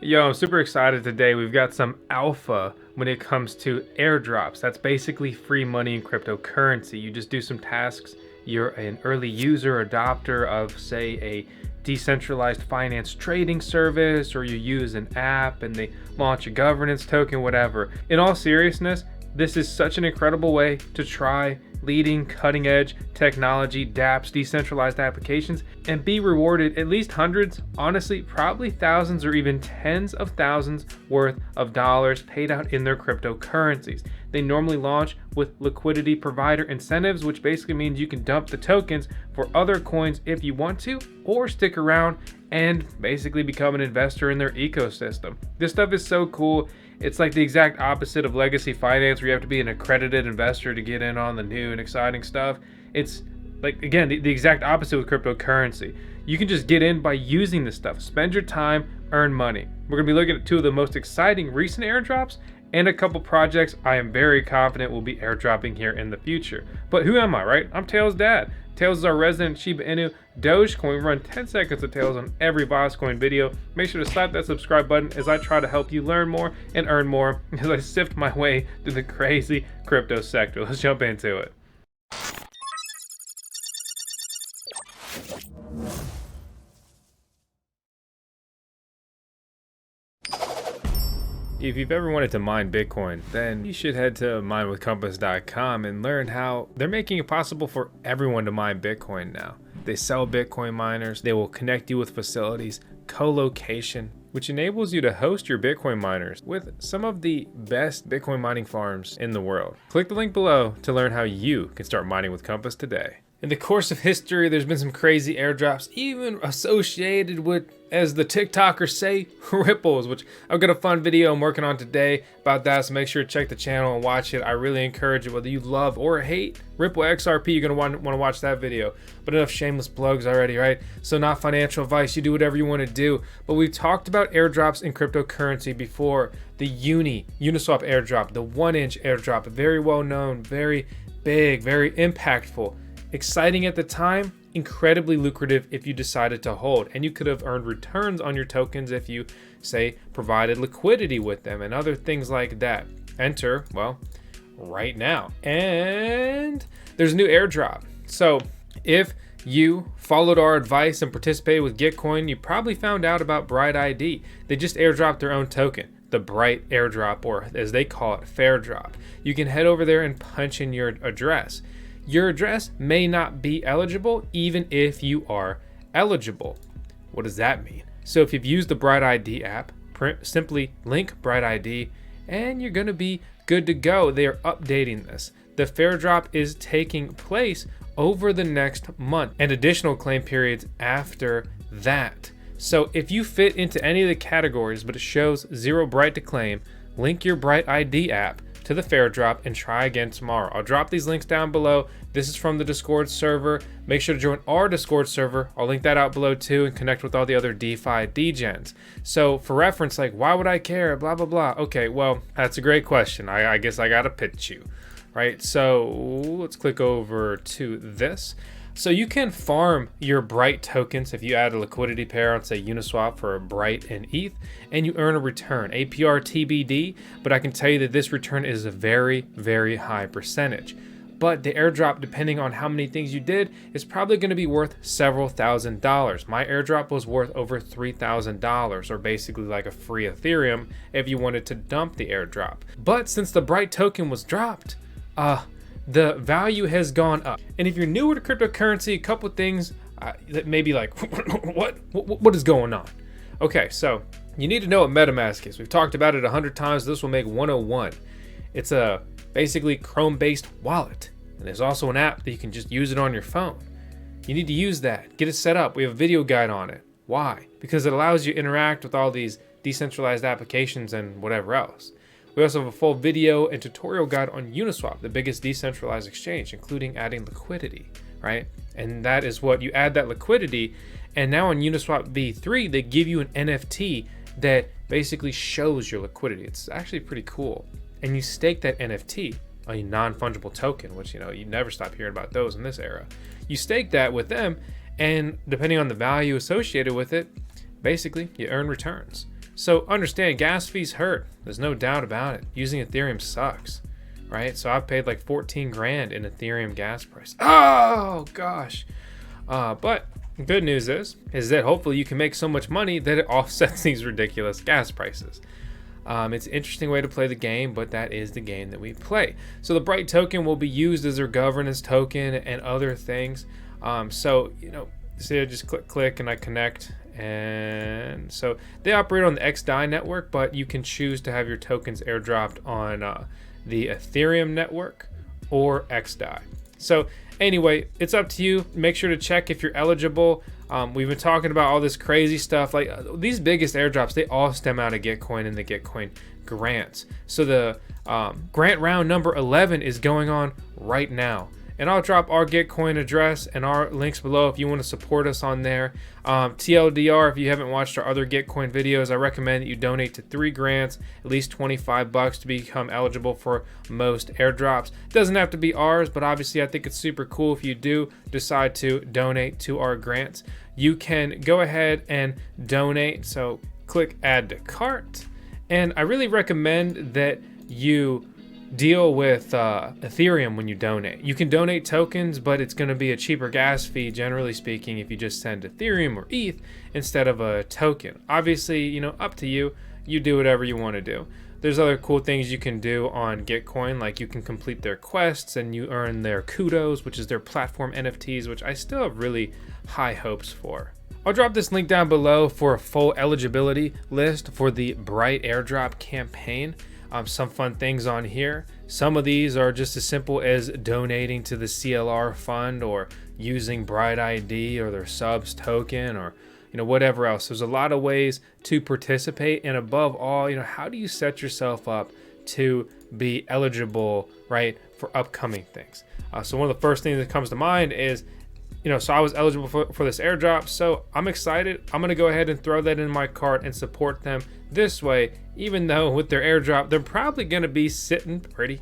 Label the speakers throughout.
Speaker 1: Yo, I'm super excited today. We've got some alpha when it comes to airdrops. That's basically free money in cryptocurrency. You just do some tasks. You're an early user, adopter of, say, a decentralized finance trading service, or you use an app and they launch a governance token, whatever. In all seriousness, this is such an incredible way to try leading cutting edge technology, dApps, decentralized applications, and be rewarded at least hundreds, honestly, probably thousands or even tens of thousands worth of dollars paid out in their cryptocurrencies. They normally launch with liquidity provider incentives, which basically means you can dump the tokens for other coins if you want to, or stick around and basically become an investor in their ecosystem. This stuff is so cool. It's like the exact opposite of legacy finance, where you have to be an accredited investor to get in on the new and exciting stuff. It's like, again, the exact opposite with cryptocurrency. You can just get in by using this stuff. Spend your time, earn money. We're gonna be looking at two of the most exciting recent airdrops and a couple projects I am very confident will be airdropping here in the future. But who am I, right? I'm Tails' dad. Tails is our resident Shiba Inu Dogecoin. We run 10 seconds of Tails on every VoskCoin video. Make sure to slap that subscribe button as I try to help you learn more and earn more as I sift my way through the crazy crypto sector. Let's jump into it. If you've ever wanted to mine Bitcoin, then you should head to minewithcompass.com and learn how they're making it possible for everyone to mine Bitcoin now. They sell Bitcoin miners, they will connect you with facilities, co-location, which enables you to host your Bitcoin miners with some of the best Bitcoin mining farms in the world. Click the link below to learn how you can start mining with Compass today. In the course of history, there's been some crazy airdrops, even associated with, as the TikTokers say, ripples, which I've got a fun video I'm working on today about that, so make sure to check the channel and watch it. I really encourage it, whether you love or hate Ripple XRP, you're gonna want to watch that video. But enough shameless plugs already, right? So not financial advice, you do whatever you want to do. But we've talked about airdrops in cryptocurrency before. The Uniswap airdrop, the 1-inch airdrop, very well known, very big, very impactful. Exciting at the time, incredibly lucrative if you decided to hold, and you could have earned returns on your tokens if you, say, provided liquidity with them and other things like that. Enter, well, right now. And there's a new airdrop. So if you followed our advice and participated with Gitcoin, you probably found out about BrightID. They just airdropped their own token, the Bright airdrop, or as they call it, fair drop. You can head over there and punch in your address. Your address may not be eligible even if you are eligible. What does that mean? So if you've used the BrightID app, simply link BrightID and you're gonna be good to go. They are updating this. The fair drop is taking place over the next month and additional claim periods after that. So if you fit into any of the categories but it shows 0 Bright to claim, link your BrightID app to the fair drop and try again tomorrow. I'll drop these links down below. This is from the Discord server. Make sure to join our Discord server. I'll link that out below too and connect with all the other DeFi degens. So for reference, like, why would I care? Blah, blah, blah. Okay, well, that's a great question. I guess I gotta pitch you, right? So let's click over to this. So you can farm your Bright tokens if you add a liquidity pair on, say, Uniswap for a Bright and ETH, and you earn a return. APR TBD, but I can tell you that this return is a very, very high percentage. But the airdrop, depending on how many things you did, is probably going to be worth several $1,000s. My airdrop was worth over $3,000, or basically like a free Ethereum if you wanted to dump the airdrop. But since the Bright token was dropped, the value has gone up. And if you're newer to cryptocurrency, a couple things that may be like, what is going on? Okay, so you need to know what metamask is. We've talked about it 100 times. This will make 101. It's a basically Chrome-based wallet. And there's also an app that you can just use it on your phone. You need to use that, get it set up. We have a video guide on it. Why? Because it allows you to interact with all these decentralized applications and whatever else. We also have a full video and tutorial guide on Uniswap, the biggest decentralized exchange, including adding liquidity, right? And that is what you add that liquidity. And now on Uniswap v3, they give you an NFT that basically shows your liquidity. It's actually pretty cool. And you stake that NFT, a non-fungible token, which, you know, you never stop hearing about those in this era. You stake that with them, and depending on the value associated with it, basically you earn returns. So understand, gas fees hurt. There's no doubt about it. Using Ethereum sucks, right? So I've paid like 14 grand in Ethereum gas price. Oh gosh. But good news is that hopefully you can make so much money that it offsets these ridiculous gas prices. It's an interesting way to play the game, but that is the game that we play. So the Bright token will be used as their governance token and other things. So, see, I just click and I connect. And so they operate on the XDAI network, but you can choose to have your tokens airdropped on the Ethereum network or XDAI. So anyway, it's up to you. Make sure to check if you're eligible. We've been talking about all this crazy stuff. Like these biggest airdrops, they all stem out of Gitcoin and the Gitcoin grants. So the grant round number 11 is going on right now. And I'll drop our Gitcoin address and our links below if you want to support us on there. TLDR, if you haven't watched our other Gitcoin videos, I recommend that you donate to 3 grants, at least $25 to become eligible for most airdrops. Doesn't have to be ours, but obviously I think it's super cool if you do decide to donate to our grants. You can go ahead and donate. So click add to cart. And I really recommend that you deal with Ethereum when you donate. You can donate tokens, but it's going to be a cheaper gas fee, generally speaking, if you just send Ethereum or ETH instead of a token. Obviously, up to you. You do whatever you want to do. There's other cool things you can do on Gitcoin, like you can complete their quests and you earn their kudos, which is their platform NFTs, which I still have really high hopes for. I'll drop this link down below for a full eligibility list for the Bright airdrop campaign. Some fun things on here. Some of these are just as simple as donating to the CLR fund or using BrightID or their subs token or whatever else. There's a lot of ways to participate, and above all, how do you set yourself up to be eligible, right, for upcoming things? So one of the first things that comes to mind is so I was eligible for this airdrop, so I'm excited. I'm going to go ahead and throw that in my cart and support them this way, even though with their airdrop, they're probably going to be sitting pretty.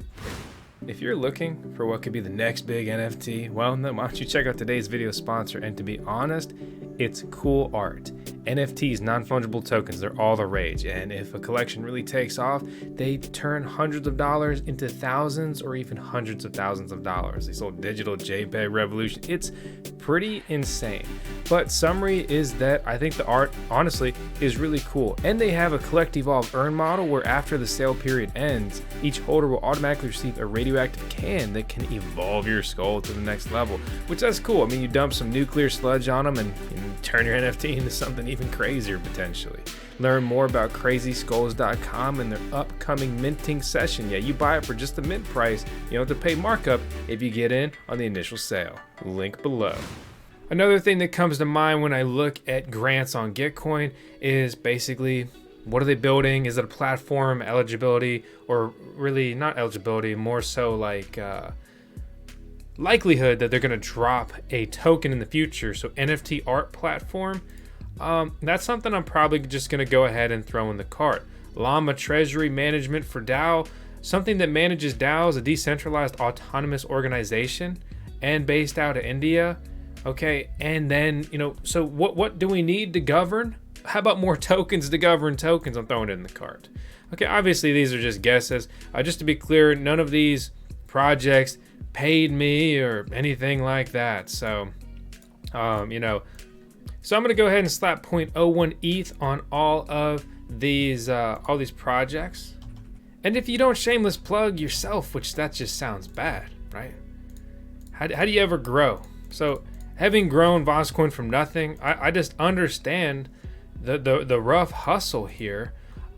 Speaker 1: If you're looking for what could be the next big NFT, well, then why don't you check out today's video sponsor? And to be honest, it's cool art. NFTs, non-fungible tokens, they're all the rage. And if a collection really takes off, they turn hundreds of dollars into thousands or even hundreds of thousands of dollars. This whole digital JPEG revolution, it's pretty insane. But summary is that I think the art, honestly, is really cool. And they have a collect, evolve, earn model where after the sale period ends, each holder will automatically receive a radioactive can that can evolve your skull to the next level, which that's cool. I mean, you dump some nuclear sludge on them and turn your NFT into something even crazier potentially. Learn more about CrazySkullz.com and their upcoming minting session. Yeah, you buy it for just the mint price. You don't have to pay markup if you get in on the initial sale. Link below. Another thing that comes to mind when I look at grants on Gitcoin is basically, what are they building? Is it a platform, eligibility, or really not eligibility, more so like likelihood that they're going to drop a token in the future? So NFT art platform, that's something I'm probably just going to go ahead and throw in the cart. Llama Treasury Management for DAO, something that manages DAOs, a decentralized autonomous organization, and based out of India. Okay, and then, so what do we need to govern? How about more tokens to govern tokens? I'm throwing it in the cart. Okay, obviously these are just guesses. Just to be clear, none of these projects paid me or anything like that. So, so I'm going to go ahead and slap 0.01 ETH on all these projects. And if you don't shameless plug yourself, which that just sounds bad, right? How do you ever grow? So having grown VoskCoin from nothing, I just understand the rough hustle here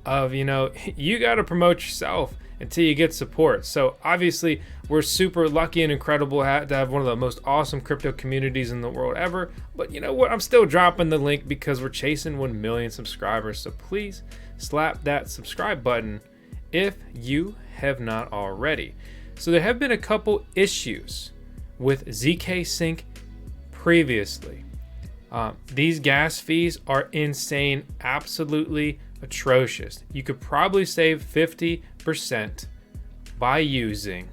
Speaker 1: of, you got to promote yourself until you get support. So obviously we're super lucky and incredible to have one of the most awesome crypto communities in the world ever. But you know what? I'm still dropping the link because we're chasing 1 million subscribers. So please slap that subscribe button if you have not already. So there have been a couple issues with ZK Sync previously. These gas fees are insane, absolutely atrocious. You could probably save 50% by using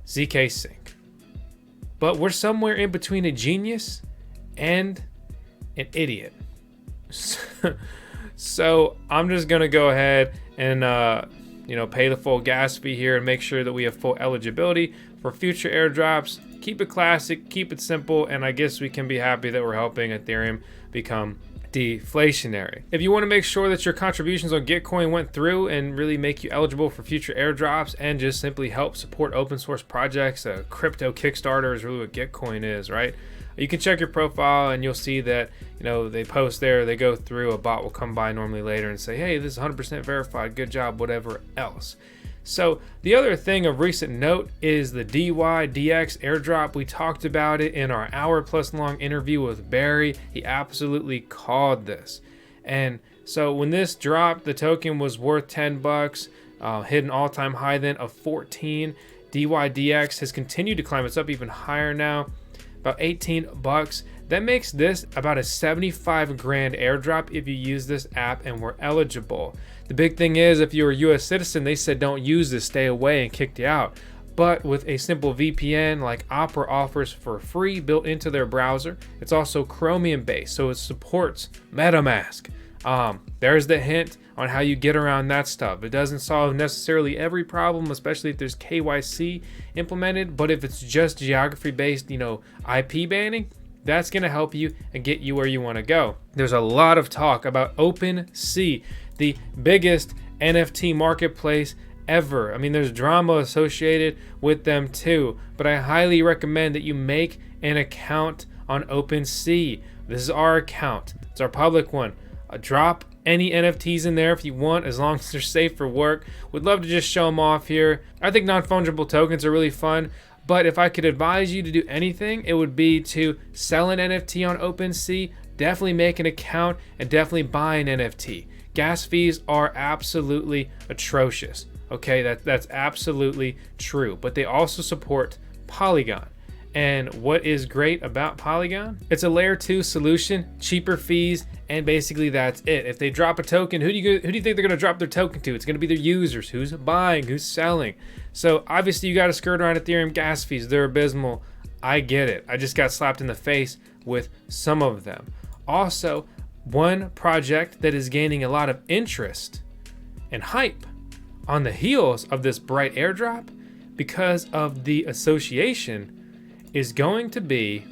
Speaker 1: ZK Sync. But we're somewhere in between a genius and an idiot. So I'm just gonna go ahead and pay the full gas fee here and make sure that we have full eligibility for future airdrops. Keep it classic, keep it simple, and I guess we can be happy that we're helping Ethereum become deflationary. If you want to make sure that your contributions on Gitcoin went through and really make you eligible for future airdrops and just simply help support open source projects, a crypto Kickstarter is really what Gitcoin is, right? You can check your profile and you'll see that, they post there, they go through, a bot will come by normally later and say, hey, this is 100% verified, good job, whatever else. So the other thing of recent note is the DYDX airdrop. We talked about it in our hour-plus long interview with Barry. He absolutely called this. And so when this dropped, the token was worth 10 bucks, hit an all-time high then of 14. DYDX has continued to climb. It's up even higher now, about 18 bucks. That makes this about a 75 grand airdrop if you use this app and we're eligible. The big thing is, if you're a US citizen, they said don't use this, stay away, and kicked you out. But with a simple VPN like Opera offers for free built into their browser, it's also Chromium based, so it supports metamask. There's the hint on how you get around that stuff. It doesn't solve necessarily every problem, especially if there's KYC implemented, but if it's just geography based, IP banning, that's going to help you and get you where you want to go. There's a lot of talk about OpenSea, the biggest NFT marketplace ever. I mean, there's drama associated with them too, but I highly recommend that you make an account on OpenSea. This is our account. It's our public one. Drop any NFTs in there if you want, as long as they're safe for work. Would love to just show them off here. I think non-fungible tokens are really fun. But if I could advise you to do anything, it would be to sell an NFT on OpenSea, definitely make an account, and definitely buy an NFT. Gas fees are absolutely atrocious. Okay, that's absolutely true. But they also support Polygon. And what is great about Polygon? It's a layer 2 solution, cheaper fees, and basically that's it. If they drop a token, who do you think they're gonna drop their token to? It's gonna be their users. Who's buying? Who's selling? So obviously you gotta skirt around Ethereum gas fees. They're abysmal. I get it. I just got slapped in the face with some of them. Also, one project that is gaining a lot of interest and hype on the heels of this Bright airdrop because of the association is going to be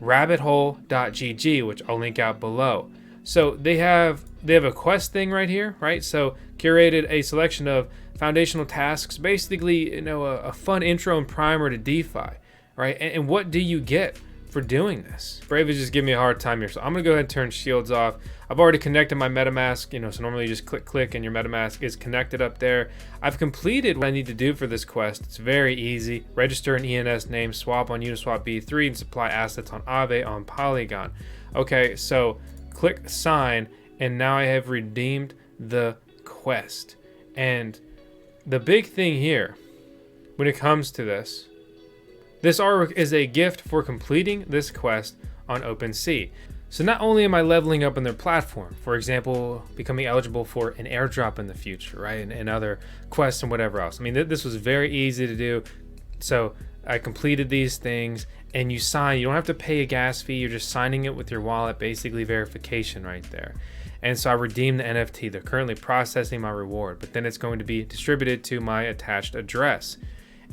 Speaker 1: rabbithole.gg, which I'll link out below. So they have a quest thing right here, right? So curated a selection of foundational tasks, basically, a fun intro and primer to DeFi, right? And what do you get for doing this? Brave is just giving me a hard time here, so I'm gonna go ahead and turn shields off. I've already connected my MetaMask, so normally you just click and your MetaMask is connected up there. I've completed what I need to do for this quest. It's very easy. Register an ENS name, swap on Uniswap B3, and supply assets on Aave on Polygon. Okay, so click sign, and now I have redeemed the quest. And the big thing here, when it comes to this artwork is a gift for completing this quest on OpenSea. So not only am I leveling up on their platform, for example, becoming eligible for an airdrop in the future, right? And other quests and whatever else. I mean, this was very easy to do. So I completed these things and you sign. You don't have to pay a gas fee. You're just signing it with your wallet, basically verification right there. And so I redeemed the NFT. They're currently processing my reward, but then it's going to be distributed to my attached address.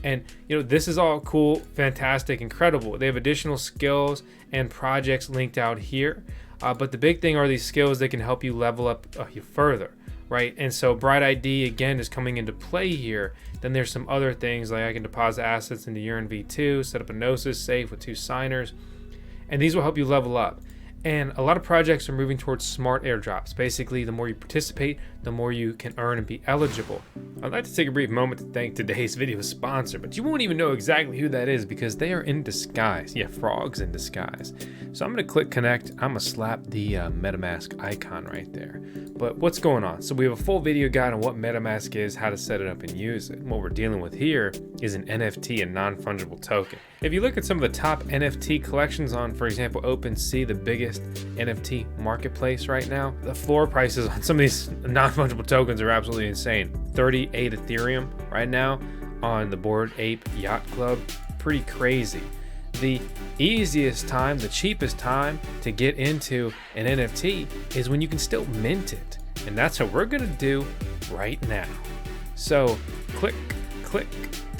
Speaker 1: And this is all cool, fantastic, incredible. They have additional skills and projects linked out here, but the big thing are these skills that can help you level up further, right? And so BrightID again is coming into play here. Then there's some other things like I can deposit assets into Urine V2, set up a Gnosis safe with 2 signers, and these will help you level up. And a lot of projects are moving towards smart airdrops. Basically, the more you participate, the more you can earn and be eligible. I'd like to take a brief moment to thank today's video sponsor, but you won't even know exactly who that is because they are in disguise. Yeah, frogs in disguise. So I'm gonna click connect. I'm gonna slap the MetaMask icon right there. But what's going on? So we have a full video guide on what MetaMask is, how to set it up and use it. What we're dealing with here is an NFT, a non-fungible token. If you look at some of the top NFT collections on, for example, OpenSea, the biggest NFT marketplace right now, the floor prices on some of these non-fungible tokens are absolutely insane. 38 Ethereum right now on the Bored Ape Yacht Club. Pretty crazy. The easiest time, the cheapest time to get into an NFT is when you can still mint it. And that's what we're gonna do right now. So click,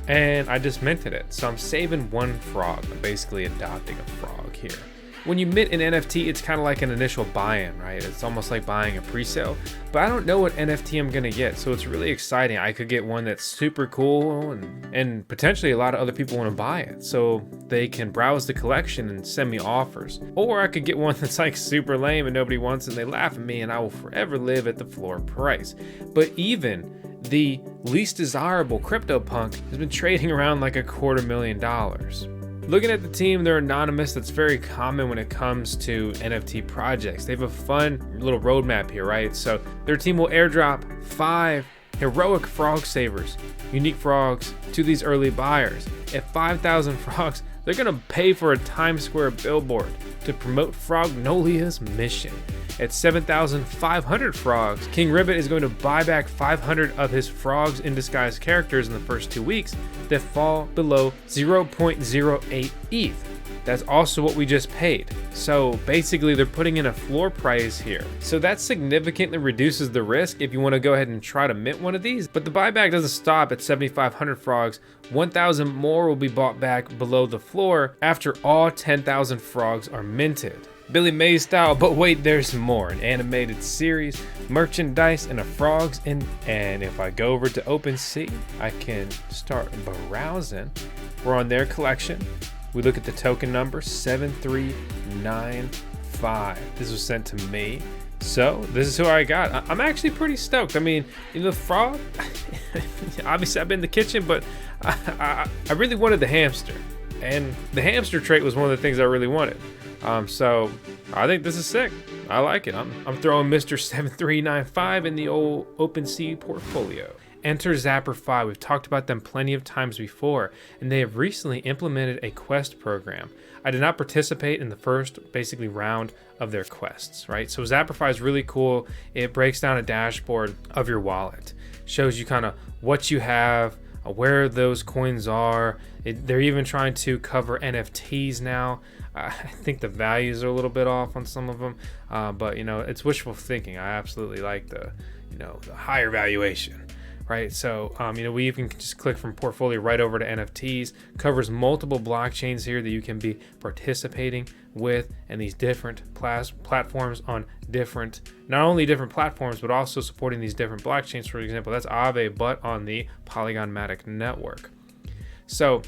Speaker 1: and I just minted it. So I'm saving one frog. I'm basically adopting a frog here. When you mint an NFT, it's kind of like an initial buy-in, right? It's almost like buying a pre-sale, but I don't know what NFT I'm gonna get. So it's really exciting. I could get one that's super cool and potentially a lot of other people wanna buy it. So they can browse the collection and send me offers. Or I could get one that's like super lame and nobody wants it and they laugh at me and I will forever live at the floor price. But even the least desirable CryptoPunk has been trading around like $250,000. Looking at the team, they're anonymous. That's very common when it comes to NFT projects. They have a fun little roadmap here, right? So their team will airdrop 5 heroic frog savers, unique frogs, to these early buyers. At 5,000 frogs, they're gonna pay for a Times Square billboard to promote Frognolia's mission. At 7,500 frogs, King Ribbit is going to buy back 500 of his Frogs in Disguise characters in the first 2 weeks that fall below 0.08 ETH. That's also what we just paid. So basically they're putting in a floor price here. So that significantly reduces the risk if you want to go ahead and try to mint one of these. But the buyback doesn't stop at 7,500 frogs. 1,000 more will be bought back below the floor after all 10,000 frogs are minted. Billy Mays style, but wait, there's more. An animated series, merchandise, and a frogs in. And if I go over to OpenSea, I can start browsing. We're on their collection. We look at the token number 7395. This was sent to me. So this is who I got. I'm actually pretty stoked. I mean, you know, the frog, obviously I've been in the kitchen, but I really wanted the hamster. And the hamster trait was one of the things I really wanted. So I think this is sick. I like it. I'm throwing Mr. 7395 in the old OpenSea portfolio. Enter zapper.fi. We've talked about them plenty of times before, and they have recently implemented a quest program. I did not participate in the first basically round of their quests, right? So zapper.fi is really cool. It breaks down a dashboard of your wallet, shows you kind of what you have, where those coins are. They're even trying to cover NFTs now. I think the values are a little bit off on some of them, but you know, it's wishful thinking. I absolutely like the higher valuation, right? So you know, we even can just click from portfolio right over to NFTs. Covers multiple blockchains here that you can be participating with, and these different platforms on different, not only different platforms, but also supporting these different blockchains. For example, that's Aave, but on the Polygon Matic network. So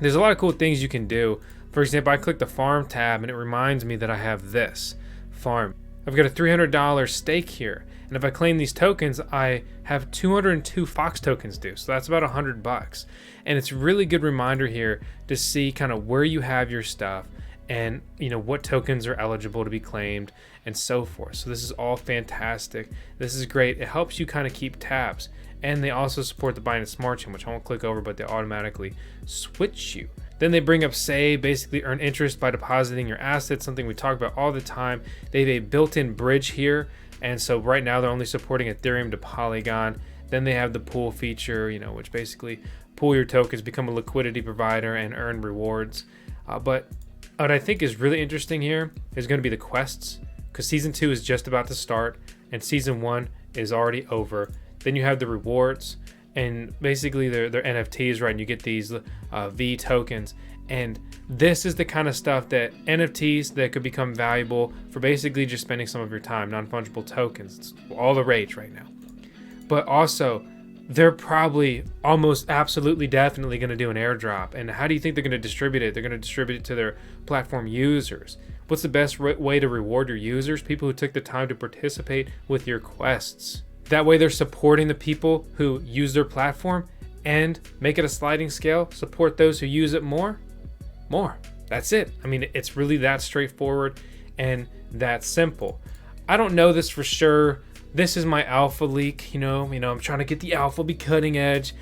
Speaker 1: there's a lot of cool things you can do. For example, I click the farm tab and it reminds me that I have this farm. I've got a $300 stake here. And if I claim these tokens, I have 202 Fox tokens due. So that's about $100. And it's a really good reminder here to see kind of where you have your stuff and you know what tokens are eligible to be claimed and so forth. So this is all fantastic. This is great. It helps you kind of keep tabs. And they also support the Binance Smart Chain, which I won't click over, but they automatically switch you. Then they bring up Say, basically earn interest by depositing your assets, something we talk about all the time. They have a built-in bridge here. And so right now they're only supporting Ethereum to Polygon. Then they have the pool feature, you know, which basically pool your tokens, become a liquidity provider and earn rewards. But what I think is really interesting here is going to be the quests, because season 2 is just about to start and season 1 is already over. Then you have the rewards, and basically they're NFTs, right? And you get these V tokens. And this is the kind of stuff that NFTs that could become valuable for basically just spending some of your time, non-fungible tokens. It's all the rage right now. But also, they're probably almost absolutely definitely going to do an airdrop. And how do you think they're going to distribute it? They're going to distribute it to their platform users. What's the best way to reward your users? People who took the time to participate with your quests. That way they're supporting the people who use their platform and make it a sliding scale, support those who use it more. That's it. I mean, it's really that straightforward and that simple. I don't know this for sure. This is my alpha leak, you know, I'm trying to get the alpha, be cutting edge.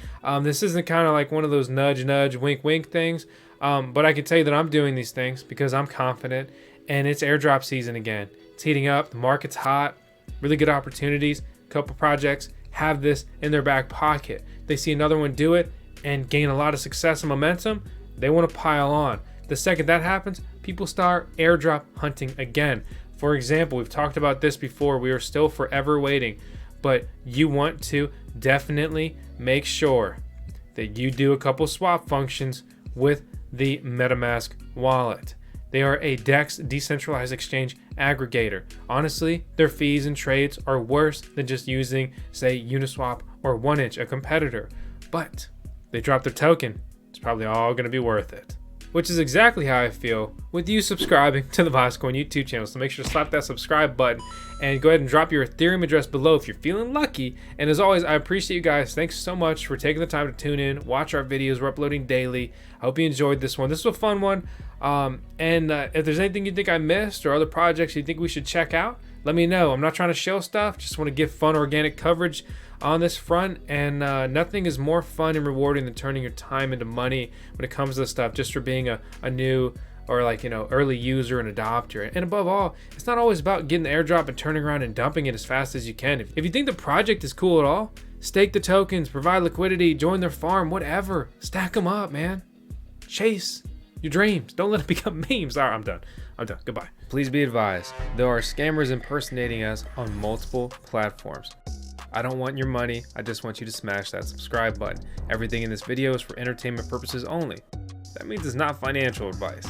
Speaker 1: This isn't kind of like one of those nudge, wink, wink things. But I can tell you that I'm doing these things because I'm confident, and it's airdrop season again. It's heating up. The market's hot. Really good opportunities. A couple projects have this in their back pocket. They see another one do it and gain a lot of success and momentum. They want to pile on. The second that happens, people start airdrop hunting again. For example, we've talked about this before, we are still forever waiting, but you want to definitely make sure that you do a couple swap functions with the MetaMask wallet. They are a DEX decentralized exchange aggregator. Honestly, their fees and trades are worse than just using, say, Uniswap or 1inch, a competitor. But they drop their token, it's probably all going to be worth it. Which is exactly how I feel with you subscribing to the VoskCoin YouTube channel. So make sure to slap that subscribe button and go ahead and drop your Ethereum address below if you're feeling lucky. And as always, I appreciate you guys. Thanks so much for taking the time to tune in, watch our videos. We're uploading daily. I hope you enjoyed this one. This was a fun one. If there's anything you think I missed or other projects you think we should check out, let me know. I'm not trying to show stuff, just want to give fun organic coverage on this front, and nothing is more fun and rewarding than turning your time into money when it comes to this stuff, just for being a new or early user and adopter. And above all, it's not always about getting the airdrop and turning around and dumping it as fast as you can. If you think the project is cool at all, stake the tokens, provide liquidity, join their farm, whatever. Stack them up, man. Chase your dreams. Don't let it become memes. All right, I'm done. Goodbye. Please be advised, there are scammers impersonating us on multiple platforms. I don't want your money. I just want you to smash that subscribe button. Everything in this video is for entertainment purposes only. That means it's not financial advice.